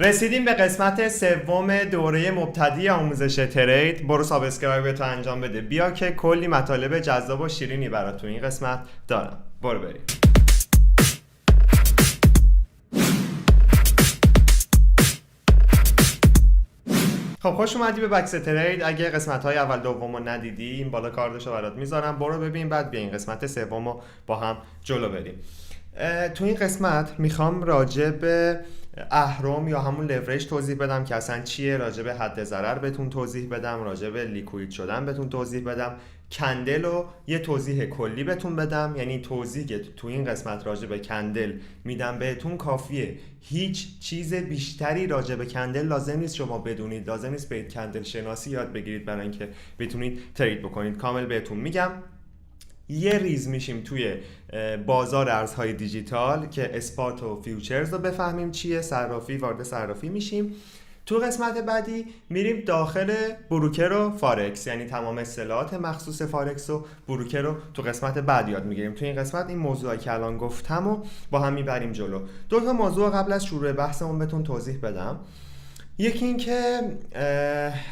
رسیدیم به قسمت سوم دوره مبتدی آموزش ترید. برو سابسکرایب تو انجام بده بیا که کلی مطالب جذاب و شیرینی برات تو این قسمت دارم. برو بریم. خب خوش اومدی به بکس ترید. اگه قسمت های اول دوم رو ندیدی این بالا کاردشو برات میذارم، برو ببین بعد بیا این قسمت سوم رو با هم جلو بریم. تو این قسمت میخوام راجع به اهرم یا همون لورج توضیح بدم که اصلا چیه، راجع به حد ضرر بهتون توضیح بدم، راجع به لیکوید شدن بهتون توضیح بدم، کندل رو یه توضیح کلی بهتون بدم. یعنی توضیح که تو این قسمت راجع به کندل میدم بهتون کافیه، هیچ چیز بیشتری راجع به کندل لازم نیست شما بدونید، لازم نیست برید کندل شناسی یاد بگیرید برای اینکه بتونید ترید بکنید. کامل بهتون میگم. یه ریز میشیم توی بازار ارزهای دیجیتال که اسپات و فیوچرز رو بفهمیم چیه، صرافی، وارد صرافی میشیم. تو قسمت بعدی میریم داخل بروکر و فارکس، یعنی تمام اصطلاحات مخصوص فارکس و بروکر رو تو قسمت بعد یاد میگیریم. تو این قسمت این موضوعی که الان گفتم و با هم میبریم جلو. دو تا موضوع قبل از شروع بحثمون بهتون توضیح بدم. یکی این که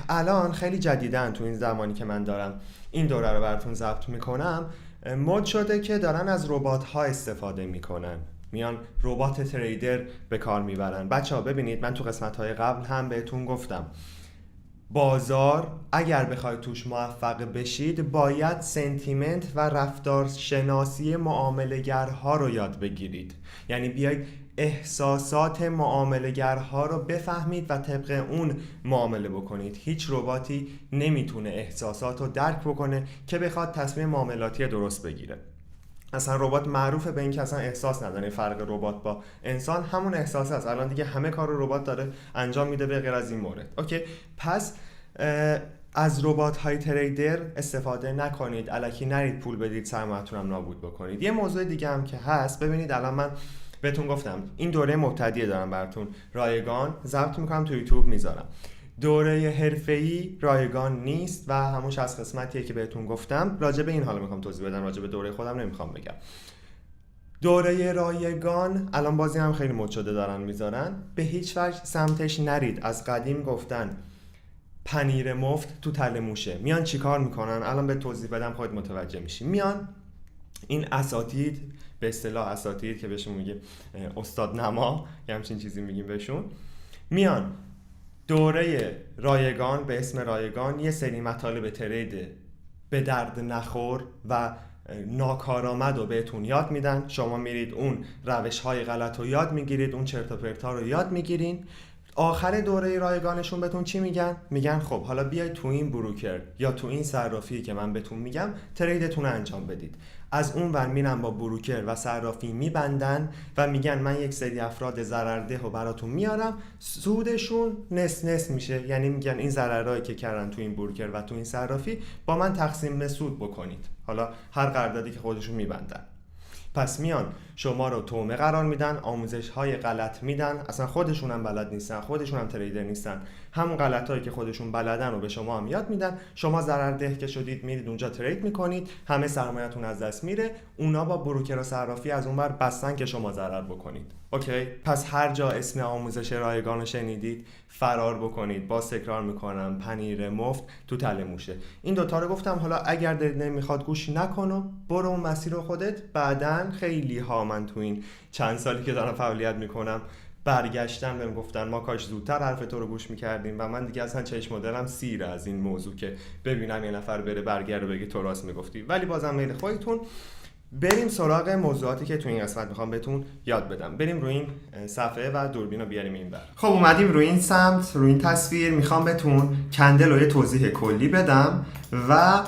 الان خیلی جدیدن تو این زمانی که من دارم این دوره رو براتون ضبط میکنم مد شده که دارن از ربات ها استفاده میکنن، میان ربات تریدر به کار میبرن. بچه ها ببینید، من تو قسمت های قبل هم بهتون گفتم بازار اگر بخواید توش موفق بشید باید سنتیمنت و رفتار شناسی معامله‌گرها رو یاد بگیرید. یعنی بیاید احساسات معامله‌گرها رو بفهمید و طبق اون معامله بکنید. هیچ رباتی نمیتونه احساسات رو درک بکنه که بخواد تصمیم معاملاتی درست بگیره. اصلا ربات معروفه به این که اصلا احساس نداره. فرق ربات با انسان همون احساس است. الان دیگه همه کار رو ربات داره انجام میده به غیر از این مورد. اوکی، پس از ربات های تریدر استفاده نکنید، الکی نرید پول بدید سرمایه‌تون هم نابود بکنید. یه موضوع دیگه هم که هست، ببینید الان من بهتون گفتم این دوره مبتدی دارم براتون رایگان ضبط میکنم، تو یوتیوب میذارم. دوره حرفه‌ای رایگان نیست و همون 60 قسمتیه که بهتون گفتم. راجع به این حالا میخوام توضیح بدم، راجع به دوره خودم نمیخوام بگم. دوره رایگان الان بازی هم خیلی مد شده دارن میذارن، به هیچ وجه سمتش نرید. از قدیم گفتن پنیر مفت تو تله موشه. میان چیکار میکنن الان به توضیح بدم خودت متوجه میشی. میان این اساتید، به اصطلاح اساتید که بهشون میگه استاد نما یا همچین چیزی میگیم بهشون، میان دوره رایگان به اسم رایگان یه سری مطالب ترید به درد نخور و ناکارآمد رو بهتون یاد میدن. شما میرید اون روش های غلط رو یاد میگیرید، اون چرت و پرتا رو یاد میگیرین. آخر دوره رایگانشون بهتون چی میگن؟ میگن خب حالا بیاید تو این بروکر یا تو این صرافی که من بهتون میگم تریدتون رو انجام بدید. از اون ور میرن با بروکر و صرافی میبندن و میگن من یک سری افراد ضررده رو براتون میارم، سودشون نصف میشه. یعنی میگن این ضررهایی که کردن تو این بروکر و تو این صرافی با من تقسیم سود بکنید. حالا هر قراردادی که خودشون میبندن. پس میان شما رو تومه قرار میدن، آموزش های غلط میدن، اصلا خودشون هم بلد نیستن، خودشون هم تریدر نیستن، همون غلط هایی که خودشون بلدن رو به شما هم یاد میدن. شما ضررده که شدید میرید اونجا ترید میکنید، همه سرمایه‌تون از دست میره. اونا با بروکر و صرافی از اون ور بستن که شما ضرر بکنید. اوکی، پس هر جا اسم آموزش رایگان رو شنیدید فرار بکنید. باز تکرار میکنم، پنیر مفت تو تله موشه. این دوتا رو گفتم. حالا اگر دلت نمیخواد گوش نکنو، برو اون مسیر رو خودت. بعدن خیلی ها من تو این چند سالی که دارم فعالیت میکنم برگشتن بهم گفتن ما کاش زودتر حرف تو رو گوش میکردیم و من دیگه اصلا چشم و دلم سیره از این موضوع که ببینم یه نفر بره برگرده بگه تو راست میگفتی. ولی بازم میل خودتون. بریم سراغ موضوعاتی که تو این قسمت میخوام بهتون یاد بدم. بریم روی این صفحه و دوربین رو بیاریم این بر. خب اومدیم روی این سمت، روی این تصویر. میخوام بهتون کندل رو یه توضیح کلی بدم و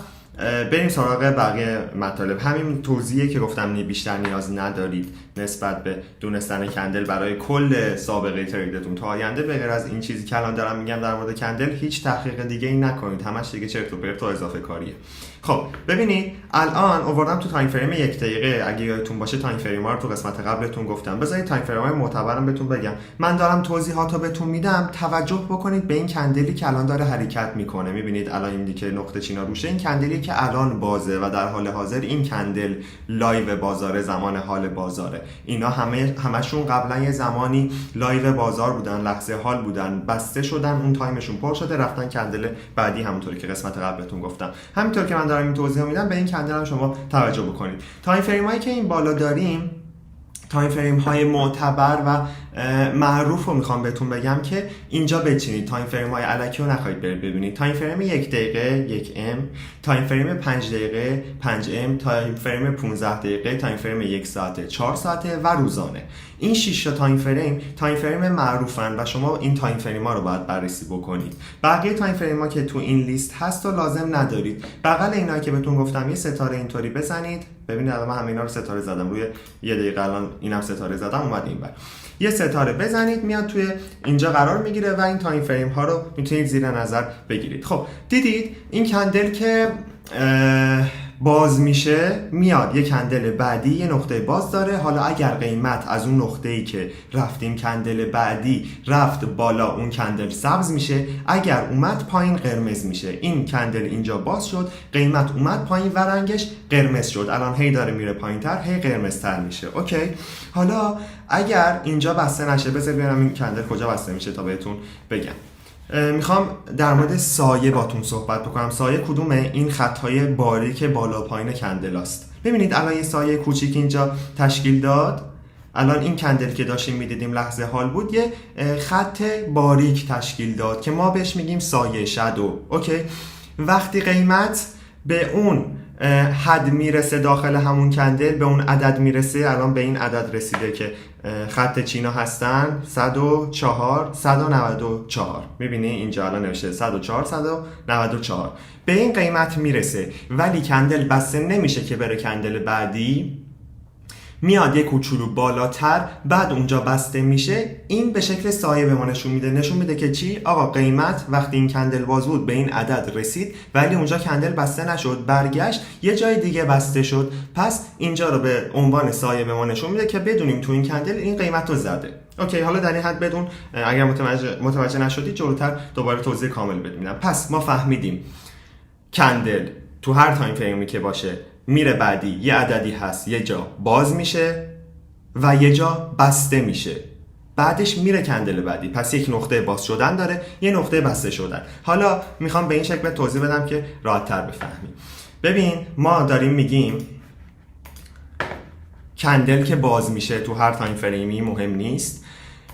بریم سراغ بقیه مطالب. همین توضیحی که گفتم بیشتر نیاز ندارید نسبت به دونستن کندل برای کل سابقه تریدتون تا آینده. به غیر از این چیزی که الان دارم میگم در مورد کندل هیچ تحقیق دیگه ای نکنید، همش دیگه چرت و پرت و اضافه کاریه. خب ببینید الان آوردم تو تایم فریم 1 دقیقه. اگه یادتون باشه تایم فریم ها رو تو قسمت قبلتون گفتم. بذارید تایم فریم های معتبرم بهتون بگم. من دارم توضیحاتو بهتون میدم، توجه بکنید به این کندلی که الان داره حرکت میکنه. میبینید الان این دیگه نقطه چینا روشه، این کندلی که الان بازه و در حال حاضر این کندل لایو بازاره، زمان حال بازاره. اینا همشون قبلا یه زمانی لایو بازار بودن، لحظه حال بودن، بسته شدن، اون تایمشون پر شده، رفتن کندل بعدی، همونطوری که قسمت قبلتون گفتم. همینطور که من دارم این توضیح میدم به این کندل هم شما توجه بکنید. تایم فریم هایی که این بالا داریم تایم فریم های معتبر و معروف رو میخوام بهتون بگم که اینجا بچینید. تایم فریم های الکی رو نخواهید برید ببینید. تایم فریم 1 دقیقه 1M، تایم فریم 5 دقیقه 5M، تایم فریم 15 دقیقه، تایم فریم 1 ساعته 4 ساعته و روزانه. این 6 تا تایم فریم معروفن و شما این تایم فریم ها رو باید بررسی بکنید. بقیه تایم فریم ها که تو این لیست هست و لازم ندارید. بغل اینا که بهتون گفتم یه ستاره اینطوری بزنید. ببینید الان من همینا رو ستاره زدم، روی یه دقیقه الان اینم ستاره زدم اومد اینور. یه ستاره بزنید میاد توی اینجا قرار میگیره و این تایم فریم ها رو میتونید زیر نظر بگیرید. خب دیدید این کندل که باز میشه میاد، یه کندل بعدی یه نقطه باز داره. حالا اگر قیمت از اون نقطه‌ای که رفتیم کندل بعدی رفت بالا، اون کندل سبز میشه، اگر اومد پایین قرمز میشه. این کندل اینجا باز شد، قیمت اومد پایین و رنگش قرمز شد. الان هی داره میره پایین‌تر، هی قرمزتر میشه. اوکی، حالا اگر اینجا بسته نشه، بذار ببینم این کندل کجا بسته میشه تا بهتون بگم. میخوام در مورد سایه باتون صحبت بکنم. سایه کدومه؟ این خطهای باریک بالا پایین کندل است. ببینید الان یه سایه کوچیک اینجا تشکیل داد. الان این کندل که داشتیم میدیدیم لحظه حال بود، یه خط باریک تشکیل داد که ما بهش میگیم سایه، شادو. اوکی، وقتی قیمت به اون حد میرسه داخل همون کندل، به اون عدد میرسه، الان به این عدد رسیده که خط چینا هستن 104 194. میبینی اینجا الان نوشته 104 194. به این قیمت میرسه ولی کندل بسته نمیشه که بره کندل بعدی، میاد یه کوچولو بالاتر، بعد اونجا بسته میشه. این به شکل سایه به ما نشون میده که چی؟ آقا قیمت وقتی این کندل باز بود به این عدد رسید ولی اونجا کندل بسته نشد، برگشت یه جای دیگه بسته شد. پس اینجا رو به عنوان سایه به ما نشون میده که بدونیم تو این کندل این قیمت رو زده. اوکی، حالا در این حد بدون، اگر متوجه نشدید جلوتر دوباره توضیح کامل بهتون میدم. پس ما فهمیدیم کندل تو هر تایم فریمی که باشه میره بعدی، یه عددی هست، یه جا باز میشه و یه جا بسته میشه، بعدش میره کندل بعدی. پس یک نقطه باز شدن داره، یه نقطه بسته شدن. حالا میخوام به این شکل توضیح بدم که راحت تر بفهمیم. ببین ما داریم میگیم کندل که باز میشه تو هر تایم فریمی مهم نیست،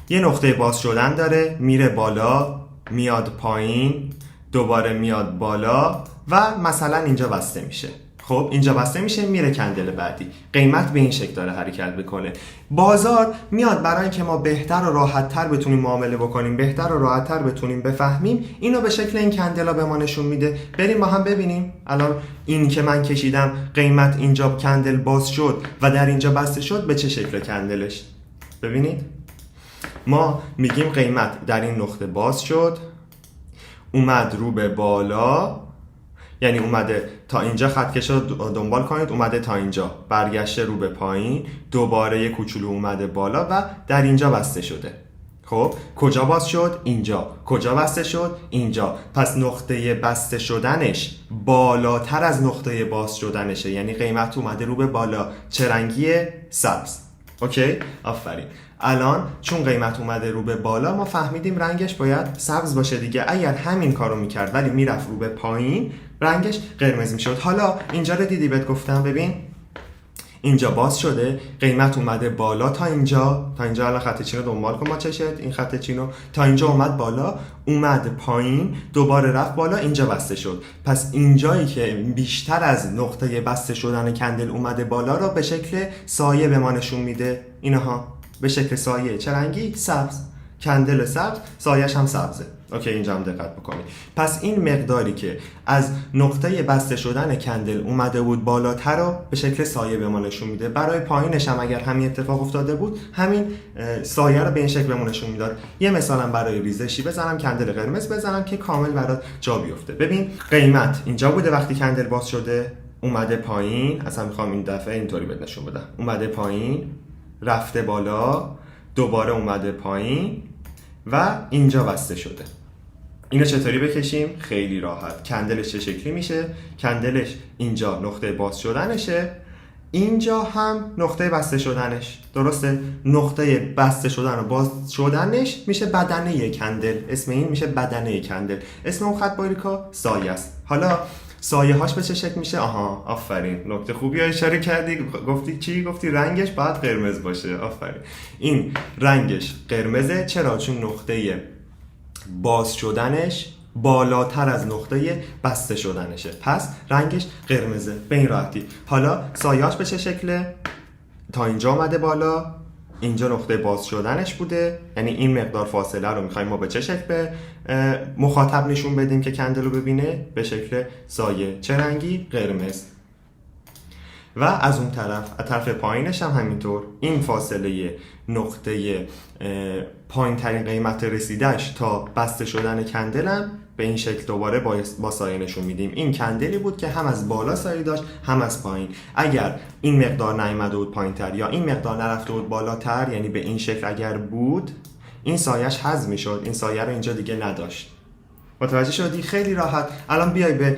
یه نقطه باز شدن داره، میره بالا، میاد پایین، دوباره میاد بالا و مثلا اینجا بسته میشه. خب اینجا بسته میشه، میره کندل بعدی. قیمت به این شکل داره حرکت بکنه. بازار میاد برای اینکه ما بهتر و راحت‌تر بتونیم معامله بکنیم، بهتر و راحت‌تر بتونیم بفهمیم، اینو به شکل این کندلا به ما نشون میده. بریم با هم ببینیم. الان این که من کشیدم، قیمت اینجا کندل باز شد و در اینجا بسته شد، به چه شکل کندلش؟ ببینید ما میگیم قیمت در این نقطه باز شد، اومد رو به بالا، یعنی اومده تا اینجا، خط کش رو دنبال کنید، اومده تا اینجا، برگشته رو به پایین، دوباره یه کوچولو اومده بالا و در اینجا بسته شده. خب کجا باز شد؟ اینجا. کجا بسته شد؟ اینجا. پس نقطه بسته شدنش بالاتر از نقطه باز شدنشه، یعنی قیمت اومده رو به بالا. چه رنگیه؟ سبز. اوکی؟ آفرین. الان چون قیمت اومده رو به بالا، ما فهمیدیم رنگش باید سبز باشه دیگه. اگر همین کارو میکرد ولی میرفت رو به پایین، رنگش قرمز میشد. حالا اینجا رو دیدی بهت گفتم، ببین اینجا باز شده، قیمت اومده بالا تا اینجا. الان خط چین رو دنبال کن با چشت، این خط چین رو تا اینجا اومد بالا، اومد پایین، دوباره رفت بالا، اینجا بسته شد. پس اینجایی که بیشتر از نقطه بسته شدن کندل اومده بالا رو به شکل سایه به ما نشون میده. اینها به شکل سایه. چه رنگی؟ سبز. کندل سبز، سایه‌اش هم سبزه. اوکی، اینجا هم دقت بکنید. پس این مقداری که از نقطه بسته شدن کندل اومده بود بالاتر رو به شکل سایه به ما نشون میده. برای پایینش هم اگر همین اتفاق افتاده بود، همین سایه رو به این شکل به ما نشون میداد. یه مثالم برای ریزشی بزنم، کندل قرمز بزنم که کامل برات جا بیفته. ببین قیمت اینجا بوده وقتی کندل باز شده، اومده پایین. اصلا میخوام این دفعه اینطوری بهت نشون بدم. اومده پایین، رفته بالا، دوباره اومده پایین و اینجا بسته شده. اینو چطوری بکشیم؟ خیلی راحت. کندلش چه شکلی میشه؟ کندلش اینجا نقطه باز شدنشه، اینجا هم نقطه بسته شدنش، درسته؟ نقطه بسته شدن و باز شدنش میشه بدنه کندل. اسم این میشه بدنه کندل. اسم اون خط باریکا سایه است. حالا سایه هاش به چه شکل میشه؟ آها، آفرین، نکته خوبی ها اشاره کردی. گفتی چی؟ گفتی رنگش باید قرمز باشه. آفرین. این رنگش قرمزه. چرا؟ چون نقطه باز شدنش بالاتر از نقطه بسته شدنشه، پس رنگش قرمزه. به این راحتی. حالا سایه‌اش به چه شکله؟ تا اینجا اومده بالا، اینجا نقطه باز شدنش بوده، یعنی این مقدار فاصله رو میخوایم ما به چه شکل به مخاطب نشون بدیم که کندل رو ببینه؟ به شکل سایه. چه رنگی؟ قرمز. و از اون طرف، از طرف پایینش هم همینطور، این فاصله نقطه پایین ترین قیمت رسیدش تا بسته شدن کندلم به این شکل دوباره با سایه نشون میدیم. این کندلی بود که هم از بالا سایه داشت هم از پایین. اگر این مقدار نیامده بود پایین تر یا این مقدار نرفته بود بالاتر، یعنی به این شکل اگر بود، این سایهش حذف میشد، این سایه رو اینجا دیگه نداشت. متوجه شدی؟ خیلی راحت. الان بیای به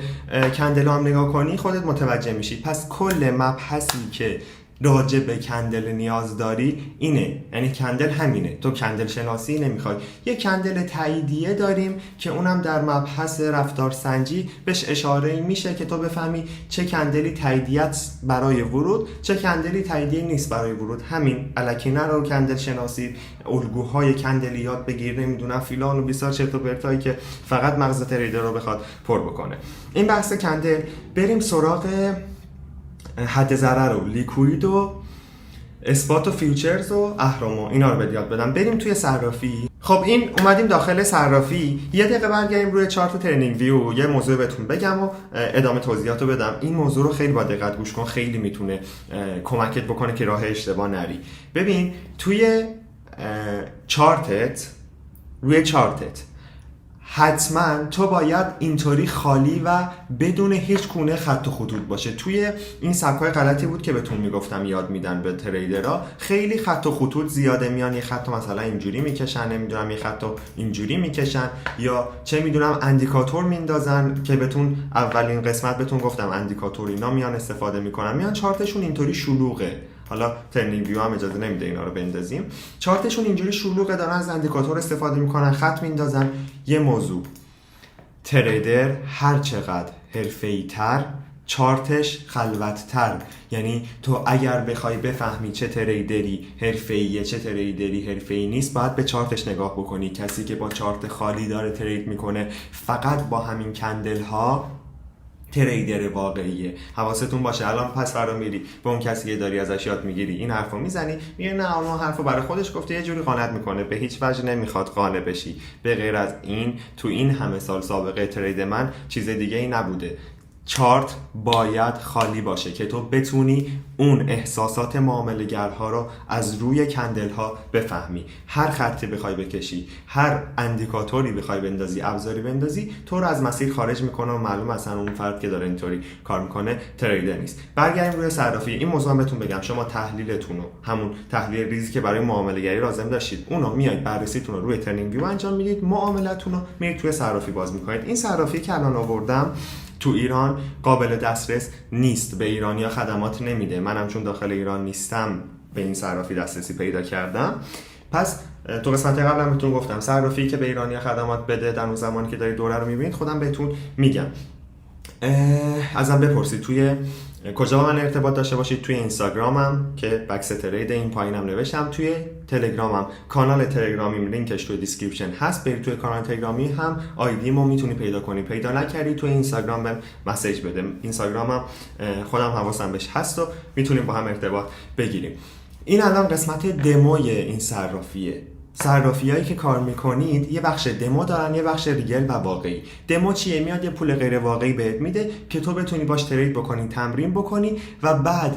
کندل هم نگاه کنی خودت متوجه میشی. پس کل مبحثی که راجع به کندل نیاز داری اینه، یعنی کندل همینه. تو کندل شناسی نمیخوای. یه کندل تاییدیه داریم که اونم در مبحث رفتارسنجی بهش اشاره میشه که تو بفهمی چه کندلی تاییدیت برای ورود، چه کندلی تاییدیه نیست برای ورود. همین. الکی نرو کندل شناسی، الگوهای کندلی یاد بگیر، نمیدونم فیلان و بیسار چرت و پرتایی که فقط مغز تریدر رو بخواد پر بکنه. این بحث کندل. بریم سراغ حد ضرر و لیکوید و اثبات و فیوچرز و اهرم و اینا رو به یاد بدم. بریم توی صرافی. خب این اومدیم داخل صرافی. یه دقیقه برگردیم روی چارت ترنینگ ویو، یه موضوع بهتون بگم و ادامه توضیحاتو بدم. این موضوع رو خیلی با دقت گوش کن، خیلی میتونه کمکت بکنه که راه اشتباه نری. ببین توی چارتت، روی چارتت حتما تو باید اینطوری خالی و بدون هیچ گونه خط و خطوط باشه. توی این سبکای غلطی بود که بهتون میگفتم یاد میدن به تریدرها، خیلی خط و خطوط زیاده میان. یه خط مثلا اینجوری میکشن، نمیدونم یه خط اینجوری میکشن، یا چه میدونم اندیکاتور میندازن که بهتون اولین قسمت بهتون گفتم اندیکاتور اینا میان استفاده میکنن، میان چارتشون اینطوری شلوغه. حالا ترنینگ ویو هم اجازه نمیده اینا رو بندازیم. چارتشون اینجوری شلوغه، دارن از اندیکاتور استفاده میکنن، خط میندازن. یه موضوع، تریدر هر چقدر حرفه‌ای‌تر چارتش خلوت‌تر. یعنی تو اگر بخوای بفهمی چه تریدری حرفه‌ایه چه تریدری حرفه‌ای نیست، باید به چارتش نگاه بکنی. کسی که با چارت خالی داره ترید میکنه فقط با همین کندل ها تریدر واقعیه. حواستون باشه. الان پس فردا میری به اون کسی که داری ازش یاد میگیری این حرفو میزنی، میگه نه اون حرفو برای خودش گفته، یه جوری قانعت میکنه، به هیچ وجه نمیخواد قانع بشی. به غیر از این تو این همه سال سابقه ترید من چیز دیگه ای نبوده. چارت باید خالی باشه که تو بتونی اون احساسات معامله‌گرها رو از روی کندل ها بفهمی. هر خطی بخوای بکشی، هر اندیکاتوری بخوای بندازی، ابزاری بندازی، تو رو از مسیر خارج میکنه و معلوم اصلا اون فرد که داره اینطوری کار میکنه تریدر نیست. برگردیم روی صرافی. این موضوع بهتون بگم، شما تحلیلتون رو، همون تحلیل ریزی که برای معامله‌گری لازم داشتید، اونو میایید بررسیتون رو روی ترنینگ ویو انجام میدید، معاملتون رو میرید توی صرافی باز میکنید. این صرافی که الان آوردم تو ایران قابل دسترس نیست، به ایرانیا خدمات نمیده. منم چون داخل ایران نیستم به این صرافی دسترسی پیدا کردم. پس تو قسمت قبلم بهتون گفتم صرافی که به ایرانیا خدمات بده در اون زمانی که دارید دوره رو میبینید خودم بهتون میگم. ازم بپرسید توی کجا با من ارتباط داشته باشید. توی اینستاگرامم که بکس ترید این پایینم نوشتم، توی تلگرامم، کانال تلگرامیم لینکش توی دیسکریپشن هست، برید توی کانال تلگرامی هم آیدیمو میتونی پیدا کنی. پیدا نکردی توی اینستاگرام بهم مسیج بده. اینستاگرامم خودم حواسم بهش هست و میتونیم با هم ارتباط بگیریم. این الان قسمت دموی این صرافیه. صرافیایی که کار میکنید یه بخش دمو دارن، یه بخش ریگل و واقعی. دمو چیه؟ میاد یه پول غیر واقعی بهت میده که تو بتونی باش ترید بکنی، تمرین بکنی و بعد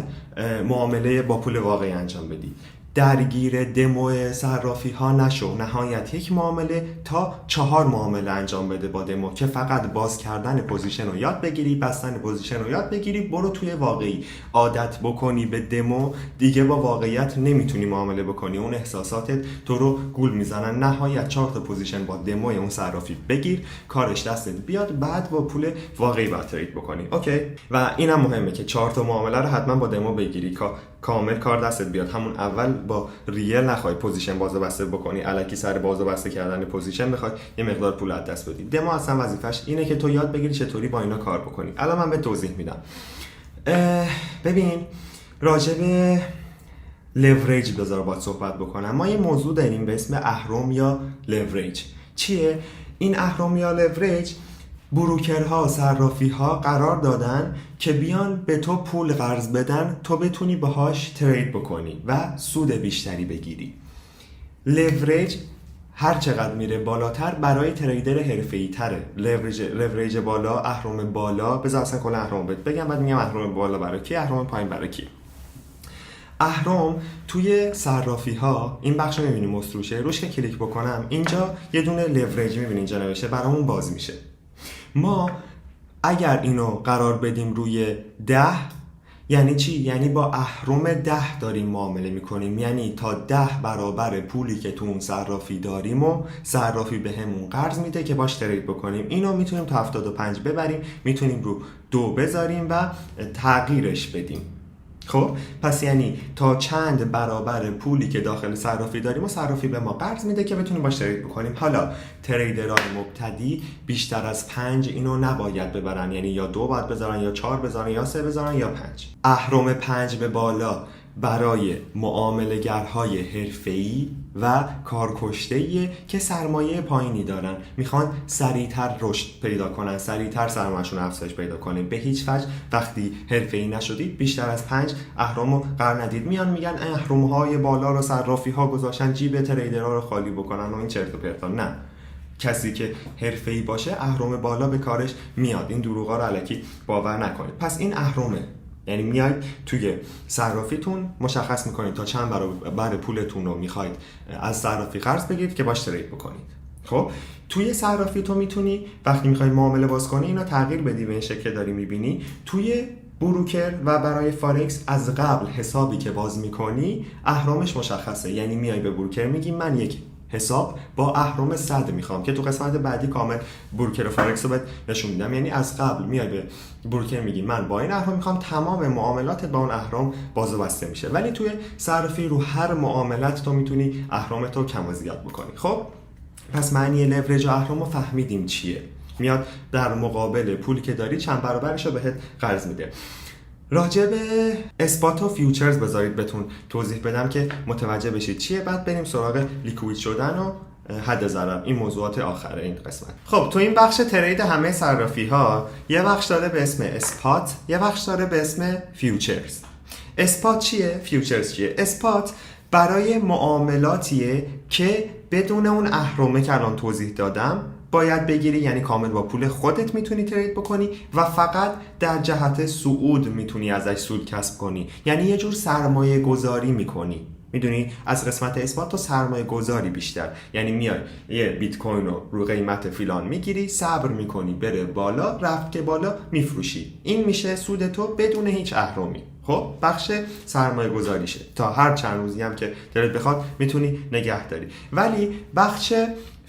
معامله با پول واقعی انجام بدی. درگیر دمو صرافی ها نشو. نهایت یک معامله تا 4 معامله انجام بده با دمو که فقط باز کردن پوزیشن رو یاد بگیری، بستن پوزیشن رو یاد بگیری، برو توی واقعی. عادت بکنی به دمو، دیگه با واقعیت نمیتونی معامله بکنی. اون احساساتت تو رو گول میزنن. نهایت 4 تا پوزیشن با دمو اون صرافی بگیر، کارش دستت بیاد، بعد با پول واقعی باید ترید بکنی. اوکی؟ و اینم مهمه که 4 تا معامله رو حتما با دمو بگیری که کامل کار دستت بیاد. همون اول با ریل نخوای پوزیشن باز و بسته بکنی، الکی سر باز و بسته کردن پوزیشن بخوای یه مقدار پول از دست بدی. دمو اصلا وظیفش اینه که تو یاد بگیری چطوری با اینا کار بکنی. الان من به توضیح میدم. ببین، راجع به لورج بذار باید صحبت بکنم. ما یه موضوع داریم به اسم اهرم یا لورج. چیه این اهرم یا لورج؟ بروکرها، صرافی‌ها قرار دادن که بیان به تو پول قرض بدن، تو بتونی باهاش ترید بکنی و سود بیشتری بگیری. لورج هر چقدر میره بالاتر برای تریدر حرفه‌ای تره. لورج بالا، اهرم بالا، بذار اصلا کلا اهرم بگم بعد میگم اهرم بالا برای کی، اهرم پایین برای کی. اهرم توی صرافی ها این بخش رو می‌بینی مستروشه، روش که کلیک بکنم اینجا یه دونه لورج می‌بینی اینجا نوشته، برامون باز میشه. ما اگر اینو قرار بدیم روی 10 یعنی چی؟ یعنی با اهرم 10 داریم معامله میکنیم، یعنی تا 10 برابر پولی که تو اون صرافی داریم و صرافی به همون قرض میده که باش ترید بکنیم. اینو میتونیم تا 75 ببریم، میتونیم رو 2 بذاریم و تغییرش بدیم. خب پس یعنی تا چند برابر پولی که داخل صرافی داریم و صرافی به ما قرض میده که بتونیم باش ترید بکنیم. حالا تریدرهای مبتدی بیشتر از 5 اینو نباید ببرن، یعنی یا 2 باید بذارن یا 4 بذارن یا 3 بذارن یا 5. اهرم 5 به بالا برای معامله‌گرهای حرفه‌ای و کارکشته‌ای که سرمایه پایینی دارن، میخوان سریعتر رشد پیدا کنن، سریعتر سرمایه‌شون افزایش پیدا کنه. به هیچ وجه وقتی حرفه‌ای نشدید بیشتر از 5 اهرمو قرار ندید. میان میگن اهرم‌های بالا رو صرافی‌ها گذاشتن جیب تریدرها رو خالی بکنن و این چرت و پرتا. نه، کسی که حرفه‌ای باشه اهرم بالا به کارش میاد. این دروغا رو الکی باور نکنید. پس این اهرمه، یعنی میاید توی صرافیتون مشخص میکنید تا چند برابر پولتون رو میخواید از صرافی قرض بگیرید که باش ترید بکنید. خب توی صرافی تو میتونی وقتی میخوای معامله باز کنی اینو تغییر بدی به این شکل که داری میبینی. توی بروکر و برای فارکس از قبل حسابی که باز میکنی اهرمش مشخصه، یعنی میای به بروکر میگی من یک حساب با اهرم 100 میخوام که تو قسمت بعدی کامل بروکر و فارکس رو نشون میدم. یعنی از قبل میای به بروکر میگی من با این اهرم میخوام، تمام معاملات با اون اهرم باز و بسته میشه. ولی توی صرافی رو هر معاملت تو میتونی اهرمت رو کم و زیاد بکنی. خب پس معنی لورج و اهرم رو فهمیدیم چیه. میاد در مقابل پولی که داری چند برابرش رو بهت قرض میده. راجع به اسپات و فیوچرز بذارید بهتون توضیح بدم که متوجه بشید چیه، بعد بریم سراغ لیکوید شدن و حد ضرر. این موضوعات آخره این قسمت. خب تو این بخش ترید همه صرافی ها یه بخش داره به اسم اسپات، یه بخش داره به اسم فیوچرز. اسپات چیه؟ فیوچرز چیه؟ اسپات برای معاملاتیه که بدون اون اهرمه که الان توضیح دادم باید بگیری، یعنی کامل با پول خودت میتونی ترید بکنی و فقط در جهت صعود میتونی ازش سود کسب کنی، یعنی یه جور سرمایه گذاری میکنی. میدونی از قسمت اثبات تو سرمایه گذاری بیشتر، یعنی میای یه بیت کوین رو قیمت فلان میگیری، صبر میکنی بره بالا، رفت که بالا میفروشی. این میشه سود تو بدون هیچ اهرمی. خب بخش سرمایه گذاریشه، تا هر چند روزی هم که دلت بخواد میتونی نگه داری. ولی بخش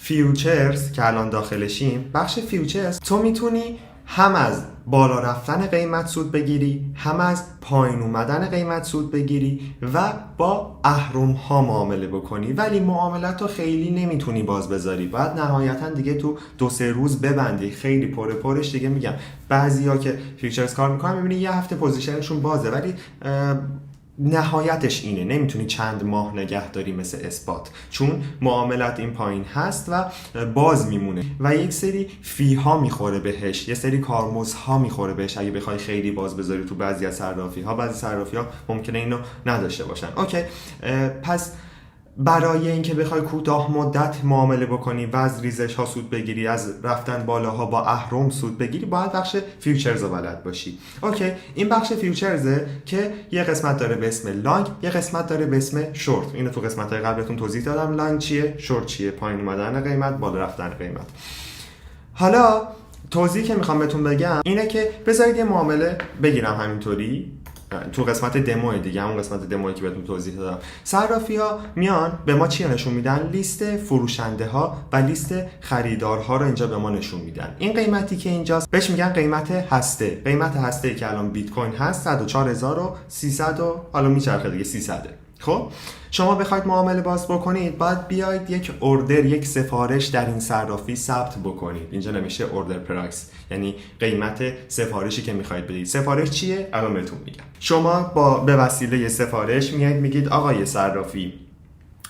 فیوچرز که الان داخلشیم، بخش فیوچرز تو میتونی هم از بالا رفتن قیمت سود بگیری، هم از پایین اومدن قیمت سود بگیری و با اهرم ها معامله بکنی. ولی معاملات رو خیلی نمیتونی باز بذاری، باید نهایتا دیگه تو 2-3 روز ببندی. خیلی پرش دیگه میگم بعضیا که فیوچرز کار میکنن میبینی یه هفته پوزیشنشون بازه، ولی نهایتش اینه، نمیتونی چند ماه نگه داری مثل اثبات، چون معاملات این پایین هست و باز میمونه و یک سری فی ها میخوره بهش، یه سری کارمزدها میخوره بهش اگه بخوای خیلی باز بذاری تو بعضی از صرافی ها. بعضی صرافی ها ممکنه اینو نداشته باشن. اوکی، پس برای اینکه بخوای کوتاه مدت معامله بکنی و از ریزش ها سود بگیری، از رفتن بالاها با اهرم سود بگیری، باید بخش فیوچرز رو بلد باشی. اوکی، این بخش فیوچرزه که یه قسمت داره به اسم لانگ، یه قسمت داره به اسم شورت. اینو تو قسمت‌های قبلتون توضیح دادم، لانگ چیه، شورت چیه، پایین اومدن قیمت، بالا رفتن قیمت. حالا توضیحی که میخوام بهتون بگم اینه که بذارید یه معامله بگیرم همینطوری تو قسمت دمو دیگه، همون قسمت دمویی که بهتون توضیح دادم. صرافی‌ها میان به ما چی نشون میدن؟ لیست فروشنده ها و لیست خریدارها رو اینجا به ما نشون میدن. این قیمتی که اینجاست بهش میگن قیمت هسته. قیمت هسته‌ای که الان بیت کوین هست 104300 و حالا میچرخه دیگه 300. خب شما بخواید معامله باز بکنید باید بیاید یک اوردر، یک سفارش در این صرافی ثبت بکنید. اینجا نمیشه اوردر پرایس، یعنی قیمت سفارشی که میخواید بدید. سفارش چیه؟ الان بهتون میگم. شما به وسیله سفارش میایید میگید آقای صرافی،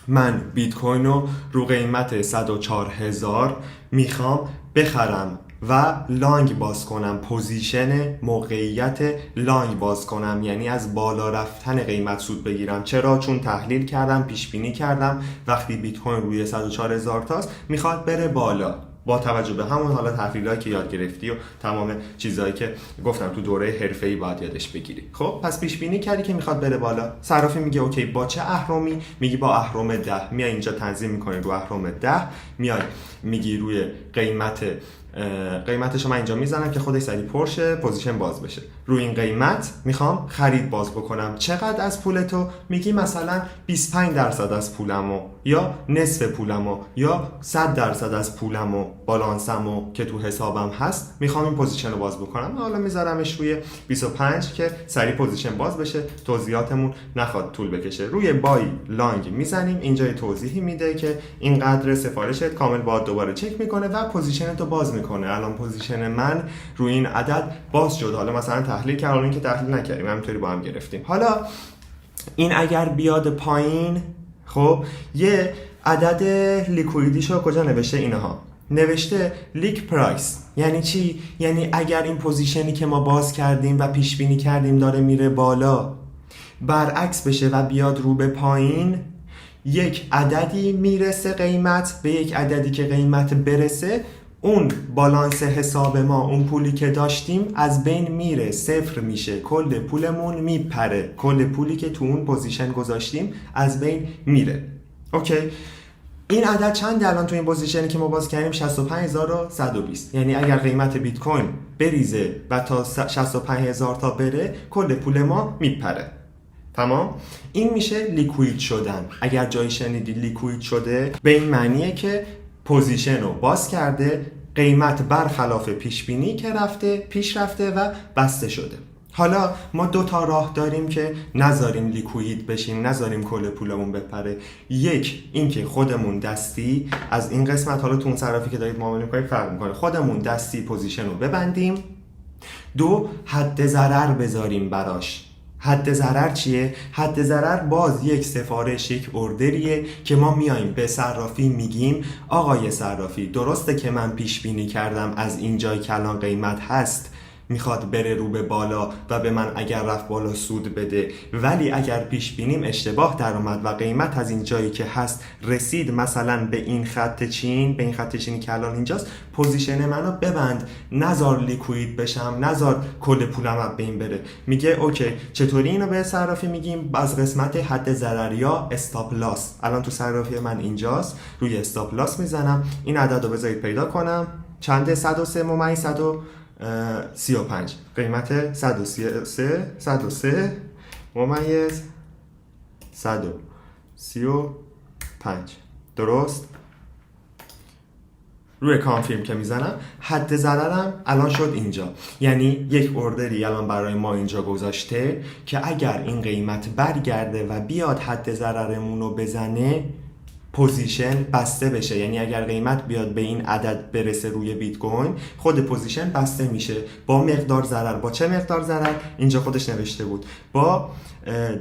من بیت کوین رو قیمت 104000 میخوام بخرم و لانگ باز کنم، پوزیشن موقعیت لانگ باز کنم، یعنی از بالا رفتن قیمت سود بگیرم. چرا؟ چون تحلیل کردم، پیش بینی کردم وقتی بیت کوین روی 104000 تاست میخواد بره بالا، با توجه به همون حالا تحلیلایی که یاد گرفتی و تمام چیزایی که گفتم تو دوره حرفه‌ای باید یادش بگیری. خب پس پیش بینی کردی که میخواد بره بالا. صرافی میگه اوکی با چه اهرمی؟ میگی با اهرم 10. میای اینجا تنظیم میکنی رو اهرم 10، میای میگی روی قیمتش من اینجا میزنم که خودش سریع پرشه، پوزیشن باز بشه. روی این قیمت میخوام خرید باز بکنم. چقدر از پولتو؟ میگی مثلا 25% از پولمو، یا نصف پولمو، یا 100% از پولمو، بالانسمو که تو حسابم هست میخوام این پوزیشن رو باز بکنم. حالا میذارمش روی 25 که سریع پوزیشن باز بشه، توضیحاتمون نخواد طول بکشه. روی بای لانگ میزنیم، اینجا توضیحی میده که اینقدر سفارشت کامل باید دوباره چک میکنه و پوزیشنتو باز میکنه. الان پوزیشن من روی این عدد باز شد. حالا مثلا تحلیل کردیم، این که تحلیل نکردیم، همینطوری با هم گرفتیم. حالا این اگر بیاد پایین، خب یه عدد لیکویدیشو کجا نوشته؟ اینها نوشته لیک پرایس. یعنی چی؟ یعنی اگر این پوزیشنی که ما باز کردیم و پیش بینی کردیم داره میره بالا، برعکس بشه و بیاد رو به پایین، یک عددی میرسه قیمت به یک عددی که قیمت برسه، اون بالانس حساب ما، اون پولی که داشتیم از بین میره، صفر میشه، کل پولمون میپره، کل پولی که تو اون پوزیشن گذاشتیم از بین میره. اوکی، این عدد چند الان تو این پوزیشنی که ما باز کردیم؟ 65120. یعنی اگر قیمت بیت کوین بریزه و تا 65000 تا بره، کل پول ما میپره. تمام؟ این میشه لیکوید شدن. اگر جایی شنیدی لیکوید شده، به این معنیه که پوزیشن رو باز کرده، قیمت برخلاف پیش بینی که رفته پیش رفته و بسته شده. حالا ما دو تا راه داریم که نذاریم لیکوید بشیم، نذاریم کل پولمون بپره. یک، اینکه خودمون دستی از این قسمت، حالا تو اون صرافی که دارید معامله می‌کنید فرق می‌کنه، خودمون دستی پوزیشن رو ببندیم. دو، حد ضرر بذاریم براش. حد ضرر چیه؟ حد ضرر باز یک سفارش، یک اوردریه که ما میایم به صرافی میگیم آقای صرافی، درسته که من پیش بینی کردم از این جای که الان قیمت هست میخواد بره رو به بالا و به من اگر رفت بالا سود بده، ولی اگر پیش بینیم اشتباه در اومد و قیمت از این جایی که هست رسید مثلا به این خط چین، به این خط چینی که الان اینجاست، پوزیشن منو ببند، نذار لیکوید بشم، نذار کل پولم از بین بره. میگه اوکی. چطوری اینو به صرافی میگیم؟ از قسمت حد ضرر یا استاپ لاس. الان تو صرافی من اینجاست، روی استاپ لاس میزنم. این عدد رو بذارید پیدا کنم. چنده؟ 103 ممیز 135. قیمت 103 ممیز 135. درست؟ روی کانفirm که میزنم، حد ضررم الان شد اینجا. یعنی یک اوردری الان برای ما اینجا گذاشته که اگر این قیمت برگرده و بیاد حد ضررمون رو بزنه، پوزیشن بسته بشه. یعنی اگر قیمت بیاد به این عدد برسه روی بیت کوین، خود پوزیشن بسته میشه با مقدار ضرر. با چه مقدار ضرر؟ اینجا خودش نوشته بود با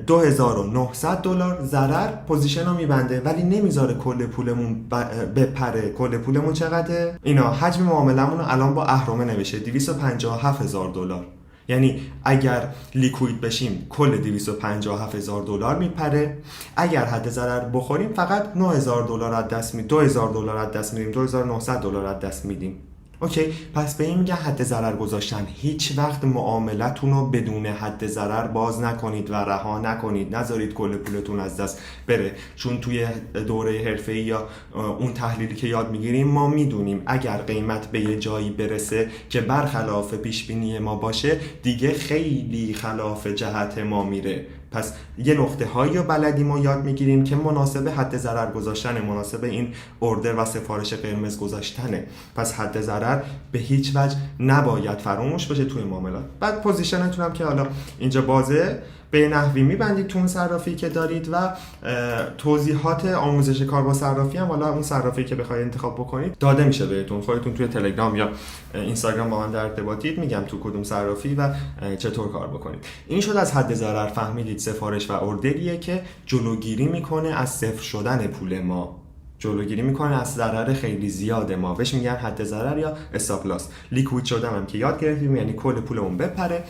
$2900 ضرر پوزیشن رو میبنده، ولی نمیذاره کل پولمون بپره. کل پولمون چقدره؟ اینا حجم معاملمون رو الان با اهرمه نوشته $257000. یعنی اگر لیکوید بشیم کل $257,000 میپره، اگر حد ضرر بخوریم فقط $9,000 از دست میدیم، $2,000 از دست میدیم، $2,900 از دست میدیم. اوکی، پس به این میگن حد ضرر گذاشتن. هیچ وقت معاملتون رو بدون حد ضرر باز نکنید و رها نکنید، نذارید کل پولتون از دست بره. چون توی دوره حرفه‌ای یا اون تحلیلی که یاد میگیریم ما میدونیم اگر قیمت به یه جایی برسه که برخلاف پیش بینی ما باشه دیگه خیلی خلاف جهت ما میره. پس یه نقطه هایی رو بلدیم و یاد میگیریم که مناسب حد ضرر گذاشتنه، مناسب این اوردر و سفارش قرمز گذاشتنه. پس حد ضرر به هیچ وجه نباید فراموش بشه توی معاملات. بعد پوزیشنتون هم که حالا اینجا بازه به نحوی میبندید تو اون صرافی که دارید و توضیحات آموزش کار با صرافی هم حالا اون صرافی که بخواید انتخاب بکنید داده میشه بهتون. خودتون توی تلگرام یا اینستاگرام با من در ارتباطید، میگم تو کدوم صرافی و چطور کار بکنید. این شد از حد ضرر. فهمیدید سفارش و اوردریه که جلوگیری میکنه از صفر شدن پول ما، جلوگیری میکنه از ضرر خیلی زیاد ما، بهش میگن حد ضرر یا استاپ لاس. لیکوید شدن هم که یاد گرفتیم یعنی کل پولمون بپره.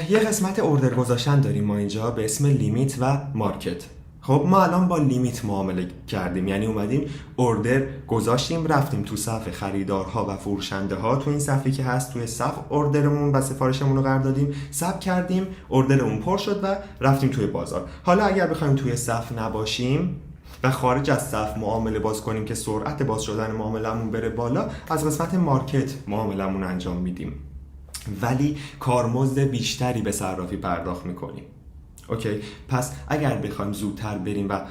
یه قسمت اوردر گذاشتن داریم ما اینجا به اسم لیمیت و مارکت. خب ما الان با لیمیت معامله کردیم، یعنی اومدیم اوردر گذاشتیم، رفتیم تو صف خریدارها و فروشنده ها، تو این صفی که هست توی صف اوردرمون و سفارشمون رو قرار دادیم، ثبت کردیم، اوردرمون پر شد و رفتیم توی بازار. حالا اگر بخوایم توی صف نباشیم و خارج از صف معامله باز کنیم که سرعت باز شدن معاملمون بره بالا، از قسمت مارکت معاملمون انجام میدیم ولی کارمزد بیشتری به صرافی پرداخت میکنیم. اوکی، پس اگر بخوایم زودتر بریم و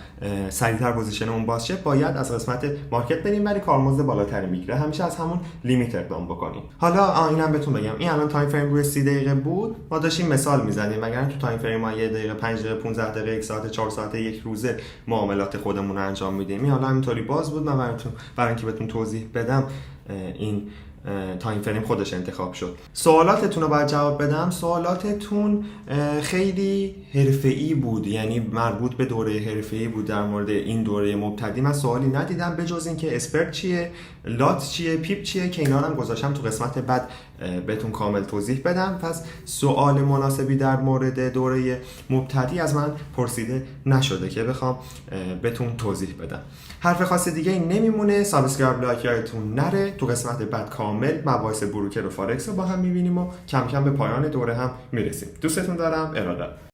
سریعتر پوزیشنمون باز شه باید از قسمت مارکت بریم ولی کارمزد بالاتری میگیره. همیشه از همون لیمیت اقدام بکنیم. حالا اینم بهتون بگم، این الان تایم فریم روی 30 دقیقه بود، ما داشتیم مثال میزنیم، مگر تو تایم فریم ما 1 دقیقه 5 دقیقه 15 دقیقه 1 ساعت 4 ساعت 1 روزه معاملات خودمون رو انجام میدیم. این حالا همینطوری باز بود، من برای اینکه بهتون توضیح بدم این تایم فریم خودش انتخاب شد. سوالاتتون رو باید جواب بدم. سوالاتتون خیلی حرفه‌ای بود، یعنی مربوط به دوره حرفه‌ای بود. در مورد این دوره مبتدی من سوالی ندیدم به جز اینکه اسپرت چیه، لات چیه، پیپ چیه که اینا رو هم گذاشتم تو قسمت بعد بهتون کامل توضیح بدم. پس سوال مناسبی در مورد دوره مبتدی از من پرسیده نشده که بخوام بهتون توضیح بدم. حرف خاص دیگه این نمیمونه. سابسکرایب لایک یادتون نره. تو قسمت بعد کامل مباحث بروکر و فارکس رو با هم میبینیم و کم کم به پایان دوره هم میرسیم. دوستتون دارم. ارادت.